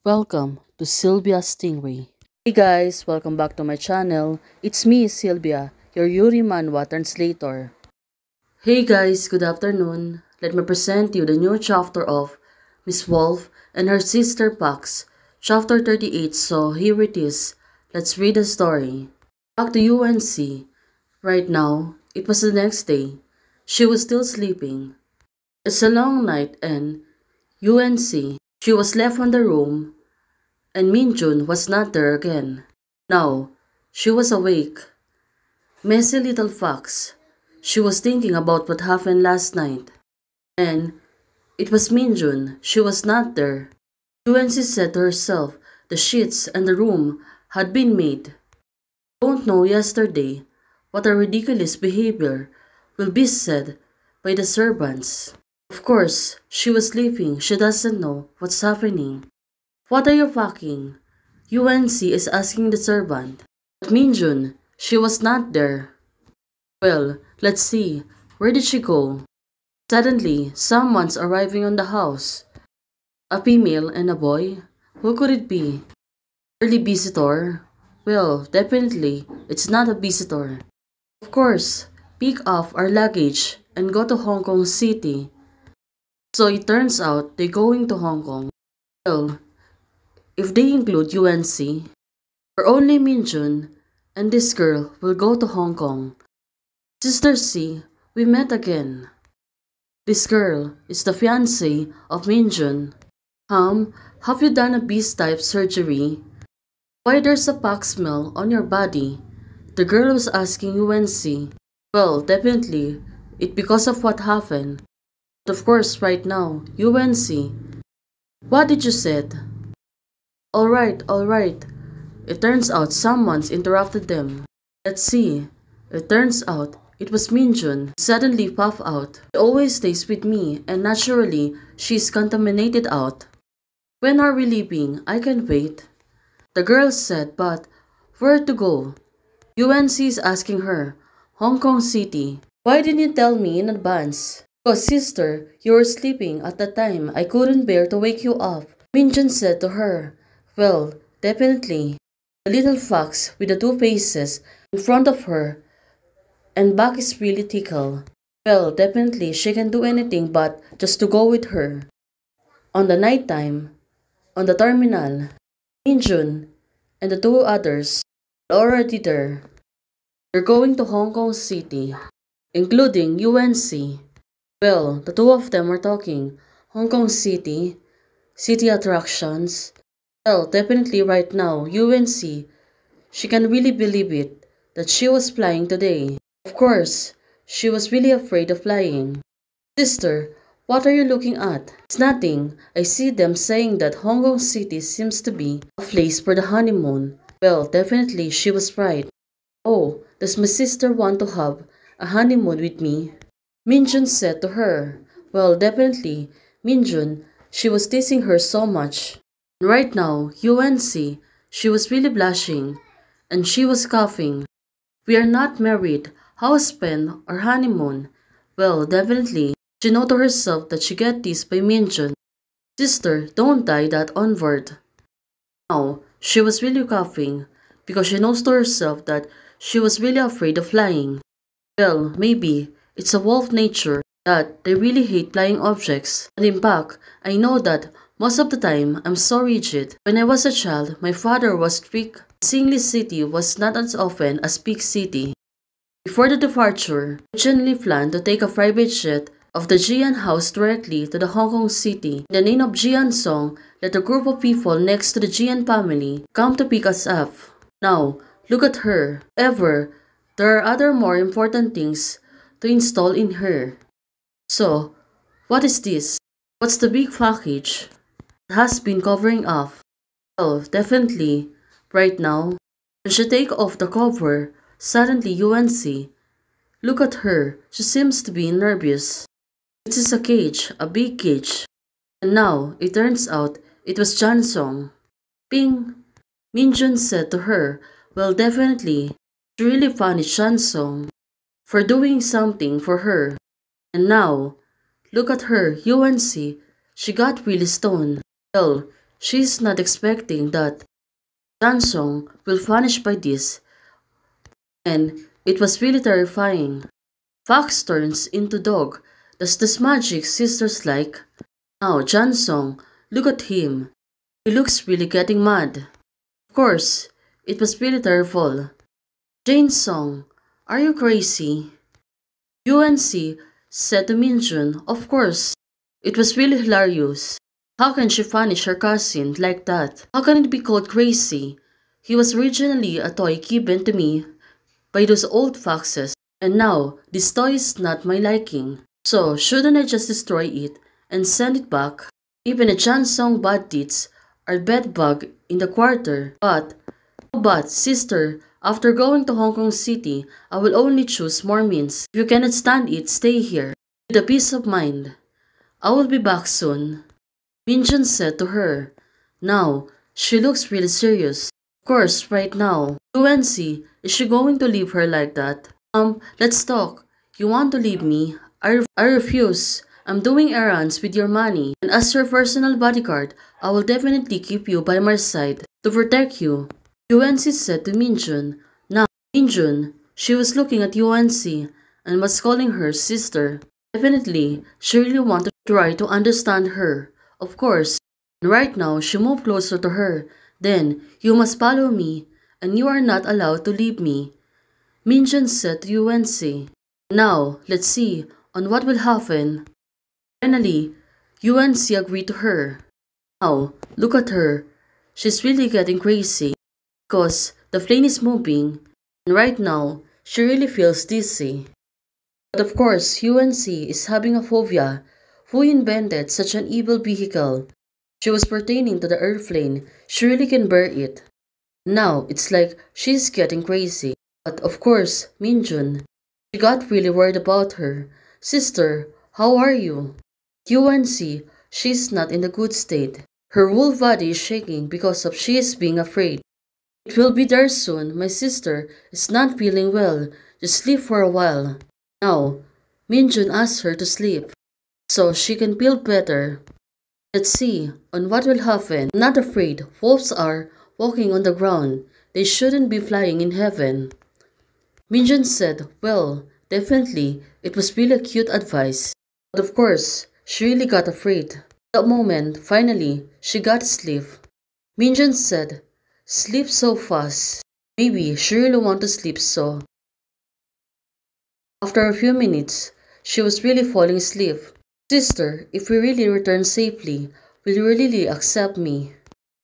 Welcome to Sylvia Stingray. Hey guys, welcome back to my channel. It's me, Sylvia, your Yuri Manhwa translator. Hey guys, good afternoon. Let me present you the new chapter of Miss Wolf and her sister Pax, chapter 38. So here it is. Let's read the story. Back to UNC. Right now, it was the next day. She was still sleeping. It's a long night and UNC. She was left in the room and Minjun was not there again. Now, she was awake. Messy little fox. She was thinking about what happened last night. And it was Minjun. She was not there. Yuansi said to herself the sheets and the room had been made. Don't know yesterday. What a ridiculous behavior will be said by the servants. Of course, she was sleeping. She doesn't know what's happening. What are you fucking? UNC is asking the servant. But Minjun, she was not there. Well, let's see. Where did she go? Suddenly, someone's arriving on the house. A female and a boy? Who could it be? Early visitor? Well, definitely, it's not a visitor. Of course, pick up our luggage and go to Hong Kong City. So it turns out they're going to Hong Kong. Well, if they include UNC, or only Minjun and this girl will go to Hong Kong. Sister C, we met again. This girl is the fiancée of Minjun. Have you done a beast-type surgery? Why there's a pack smell on your body? The girl was asking UNC. Well, definitely, it because of what happened. But of course, right now, UNC. What did you said? Alright. It turns out someone's interrupted them. Let's see. It turns out it was Minjun. Suddenly puff out. She always stays with me and naturally she's contaminated out. When are we leaving? I can wait. The girl said, but where to go? UNC is asking her. Hong Kong City. Why didn't you tell me in advance? Because sister, you were sleeping at the time. I couldn't bear to wake you up. Minjun said to her. Well, definitely. The little fox with the two faces in front of her and back is really tickled. Well, definitely she can do anything but just to go with her. On the night time, on the terminal, Minjun and the two others are already there. They're going to Hong Kong City, including UNC. Well, the two of them are talking. Hong Kong City, city attractions. Well, definitely right now, UNC, she can really believe it, that she was flying today. Of course, she was really afraid of flying. Sister, what are you looking at? It's nothing. I see them saying that Hong Kong City seems to be a place for the honeymoon. Well, definitely she was right. Oh, does my sister want to have a honeymoon with me? Minjun said to her. Well, definitely, Minjun, she was teasing her so much. Right now, UNC, she was really blushing, and she was coughing. We are not married. How spend our honeymoon? Well, definitely, she know to herself that she get this by Minjun. Sister, don't die that onward. Now, she was really coughing, because she knows to herself that she was really afraid of flying. Well, maybe, it's a wolf nature that they really hate flying objects. And in fact, I know that most of the time I'm so rigid. When I was a child, my father was strict. Singli City was not as often as Peak City. Before the departure, I originally planned to take a private jet of the Jian house directly to the Hong Kong City. In the name of Jian Song, let a group of people next to the Jian family come to pick us up. Now, look at her. However, there are other more important things to install in her. So, what is this? What's the big package? It has been covering up. Oh, definitely. Right now, when she take off the cover, suddenly UNC. Look at her. She seems to be nervous. It is a cage, a big cage. And now, it turns out, it was Jansong. Ping! Minjun said to her, well, definitely, she really punished Jansong for doing something for her. And now, look at her, UNC. She got really stoned. Well, she is not expecting that Jansong will vanish by this, and it was really terrifying. Fox turns into dog. Does this magic sisters like? Now Jansong, look at him. He looks really getting mad. Of course, it was really terrible. Jane Song, are you crazy? UNC said to Minjun, of course. It was really hilarious. How can she punish her cousin like that? How can it be called crazy? He was originally a toy given to me by those old foxes, and now this toy is not my liking. So shouldn't I just destroy it and send it back? Even the Jansong bad deeds are bedbug in the quarter. But sister, after going to Hong Kong City, I will only choose more mints. If you cannot stand it, stay here. With a peace of mind. I will be back soon. Minjun said to her. Now, she looks really serious. Of course, right now. UNC, is she going to leave her like that? Let's talk. You want to leave me? I refuse. I'm doing errands with your money. And as your personal bodyguard, I will definitely keep you by my side to protect you. UNC said to Minjun. Now, Minjun, she was looking at UNC and was calling her sister. Definitely, she really wanted to try to understand her. Of course, and right now she moved closer to her. Then, you must follow me, and you are not allowed to leave me. Minjun said to UNC. Now, let's see on what will happen. Finally, UNC agreed to her. Now, look at her. She's really getting crazy because the plane is moving, and right now, she really feels dizzy. But of course, UNC is having a phobia. Who invented such an evil vehicle? She was pertaining to the airplane. She really can bear it. Now, it's like she's getting crazy. But of course, Minjun, she got really worried about her. Sister, how are you? UNC, she's not in a good state. Her whole body is shaking because of she is being afraid. It will be there soon. My sister is not feeling well. Just sleep for a while. Now, Minjun asked her to sleep so she can feel better. Let's see on what will happen. I'm not afraid. Wolves are walking on the ground. They shouldn't be flying in heaven. Minjun said, well, definitely, it was really a cute advice. But of course, she really got afraid. At that moment, finally, she got sleep. Minjun said, sleep so fast. Maybe she really want to sleep so. After a few minutes, she was really falling asleep. Sister, if we really return safely, will you really accept me?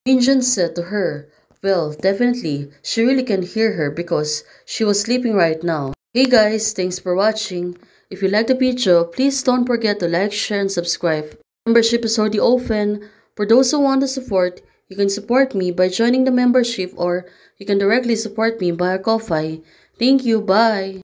Minjun said to her, well, definitely, she really can hear her because she was sleeping right now. Hey guys, thanks for watching. If you liked the video, please don't forget to like, share, and subscribe. Membership is already open. For those who want to support, you can support me by joining the membership or you can directly support me via Ko-Fi. Thank you, bye!